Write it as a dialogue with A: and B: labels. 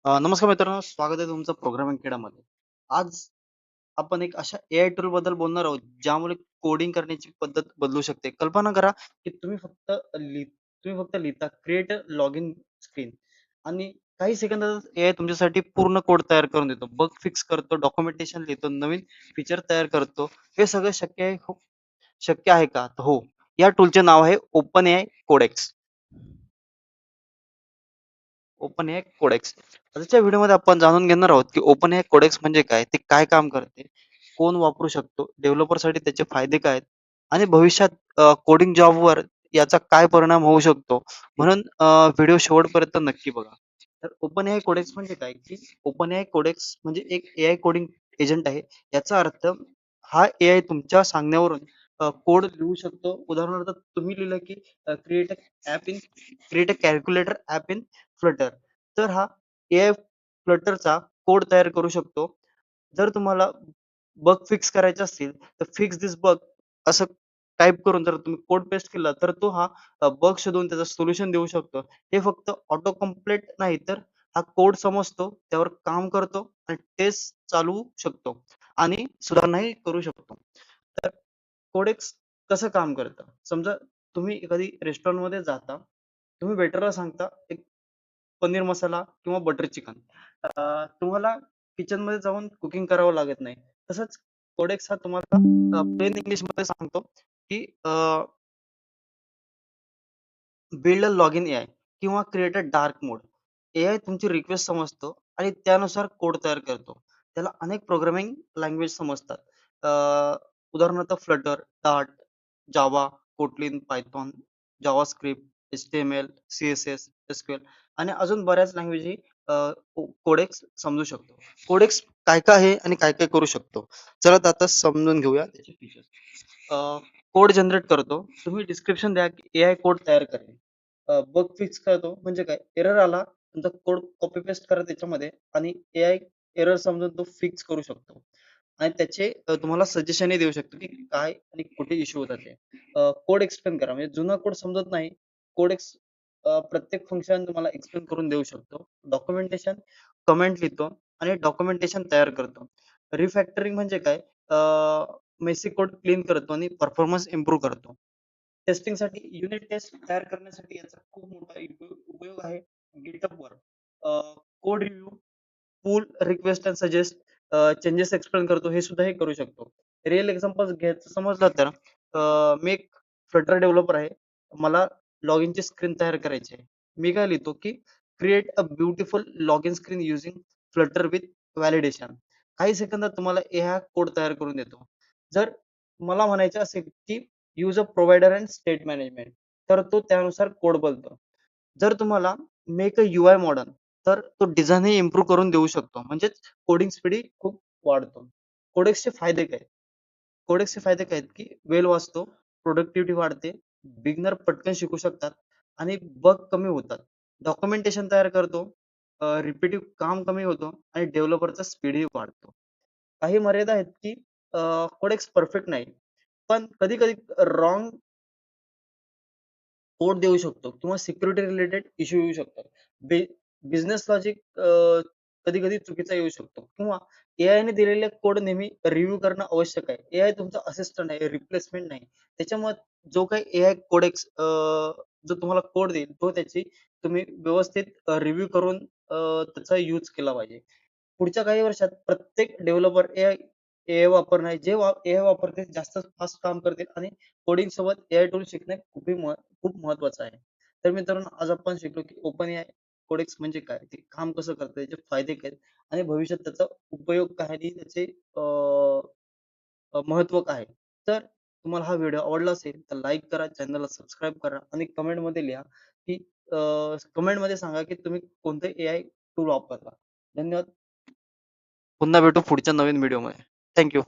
A: नमस्कार मित्रांनो, स्वागत आहे तुमचं प्रोग्रामिंग किडामध्ये. आज आपण एक अशा एआय टूल बद्दल बोलणार आहोत, ज्यामुळे कोडिंग करण्याची पद्धत बदलू शकते. कल्पना करा, की तुम्ही फक्त लिहिता क्रिएट लॉग इन स्क्रीन आणि काही सेकंदात एआय तुमच्यासाठी पूर्ण कोड तयार करून देतो. बग फिक्स करतो, डॉक्युमेंटेशन लिहितो, नवीन फीचर तयार करतो. हे सगळं शक्य आहे का? तर हो. या टूलचे नाव आहे open AI Codex. Open AI Codex. आजच्या व्हिडिओमध्ये आपण जाणून घेणार आहोत की ओपन एआय कोडेक्स म्हणजे काय, ते काय काम करते, कोण वापरू शकतो, डेव्हलपरसाठी त्याचे फायदे काय आहेत आणि भविष्यात कोडिंग जॉबवर याचा काय परिणाम होऊ शकतो. म्हणून व्हिडिओ शेवटपर्यंत नक्की बघा. तर ओपन एआय कोडेक्स म्हणजे काय, की ओपन एआय कोडेक्स म्हणजे एक एआय कोडिंग एजंट आहे. याचा अर्थ हा एआय तुमच्या सांगण्यावरून कोड लिहू शकतो. उदाहरणार्थ तुम्ही लिहिलं की create create a calculator app in Flutter. तर हा एआय फ्लटरचा कोड तयार करू शकतो. जर तुम्हाला बग फिक्स करायचे असतील, तर फिक्स दिस बग असं टाइप करून जर तुम्ही कोड पेस्ट केला, तर तो हा बग शोधून त्याचं सोल्युशन देऊ शकतो. हे फक्त ऑटो कंप्लीट नाही, तर हा कोड समजतो, त्यावर काम करतो आणि टेस्ट चालवू शकतो आणि सुधारणाही करू शकतो. तर कोडेक्स कसं काम करतं? समजा तुम्ही एखादी रेस्टॉरंटमध्ये जाता, तुम्ही वेटरला सांगता एक पनीर मसाला किंवा बटर चिकन. तुम्हाला किचनमध्ये जाऊन कुकिंग करावं लागत नाही. तसंच कोडेक्स हा तुम्हाला प्लेन इंग्लिशमध्ये सांगतो, की बिल्ड अ लॉगिन एआय किंवा create a dark mode. AI तुमची रिक्वेस्ट समजतो आणि त्यानुसार कोड तयार करतो. त्याला अनेक प्रोग्रामिंग लँग्वेज समजतात. उदाहरणार्थ Flutter, Dart, Java, Kotlin, Python, JavaScript, HTML, CSS, SQL आणि अजून बऱ्याच लँग्वेजही कोडेक्स समजू शकतो. कोडेक्स काय काय आहे आणि काय काय करू शकतो? चला तर आता समजून घेऊया त्याचे फीचर्स. कोड जनरेट करतो. तुम्ही डिस्क्रिप्शन द्या की एआय कोड तयार करेल. बग फिक्स करतो म्हणजे काय? एरर आला, तुमचा कोड कॉपी पेस्ट करा त्याच्यामध्ये आणि एआय एरर समजून तो फिक्स करू शकतो. आणि त्याचे तुम्हाला सजेशनही देऊ शकतो की काय आणि कुठे इश्यू होतात ते. कोड एक्सप्लेन करा. म्हणजे जुना कोड समजत नाही. कोड प्रत्येक फंक्शन तुम्हाला एक्सप्लेन करून देऊ शकतो. डॉक्युमेंटेशन कमेंट लिहितो आणि डॉक्युमेंटेशन तयार करतो. रिफॅक्टरिंग म्हणजे काय? मेसी कोड क्लीन करतो आणि परफॉर्मन्स इम्प्रूव्ह करतो. टेस्टिंगसाठी युनिट टेस्ट तयार करण्यासाठी याचा खूप मोठा उपयोग आहे. GitHubवर code review, pull request and suggest, changes explain करतो. हे सुद्धा हे करू शकतो. रिअल एक्झाम्पल्स घ्यायचं समजलं तर मी एक फ्लटर डेव्हलपर आहे. मला लॉग इनची स्क्रीन तयार करायची आहे. मी काय लिहितो की create a beautiful log in screen using Flutter with validation. काही सेकंदात तुम्हाला हा कोड तयार करून देतो. जर मला म्हणायचं असेल की use a provider and state management, तर तो त्यानुसार कोड बनतो. जर तुम्हाला मेक अ यूआय मॉडर्न, तर तो डिझाईनही इम्प्रूव्ह करून देऊ शकतो. म्हणजेच कोडिंग स्पीड ही खूप वाढतो. कोडेक्सचे फायदे काय? कोडेक्सचे फायदे काय आहेत, की वेळ वाचतो, प्रोडक्टिव्हिटी वाढते, बिगिनर पटकन शिकू शकतात आणि बग कमी होतात. डॉक्युमेंटेशन तयार करतो, रिपिटिव्ह काम कमी होतो आणि डेव्हलपरचा स्पीडही वाढतो. काही मर्यादा आहेत, की कोडेक्स परफेक्ट नाही. पण कधी-कधी रॉंग कोड देऊ शकतो किंवा सिक्युरिटी रिलेटेड इश्यू येऊ शकतात. बिझनेस लॉजिक कधी-कधी चुकीचा येऊ शकतो किंवा एआयने दिलेले कोड नेहमी रिव्ह्यू करणं आवश्यक आहे. एआय तुमचा असिस्टंट आहे, रिप्लेसमेंट नाही. त्याच्यामुळे जो काही एआय कोडेक्स जो तुम्हाला कोड देईल, तो त्याची तुम्ही व्यवस्थित रिव्ह्यू करून त्याचा यूज केला पाहिजे. पुढच्या काही वर्षात प्रत्येक डेव्हलपर एआय एआय वापरणार आहे. एआय वापरतील जास्त फास्ट काम करतील आणि कोडिंग सोबत एआय टूल शिकणे खूप महत्वाचं आहे. तर मित्रांनो, आज आपण शिकलो की ओपन एआय कोडेक्स म्हणजे काय? ते काम कसं करतं? त्याचे फायदे काय आहेत? आणि भविष्यात त्याचा उपयोग काय आणि त्याचे महत्त्व काय आहे? तर तुम्हाला हा व्हिडिओ आवडला असेल तर लाईक करा, चॅनलला सबस्क्राईब करा आणि कमेंटमध्ये लिहा की कमेंटमध्ये सांगा की तुम्ही कोणते एआय टूल वापरता. धन्यवाद. पुन्हा भेटू पुढच्या नवीन व्हिडिओमध्ये. Thank you.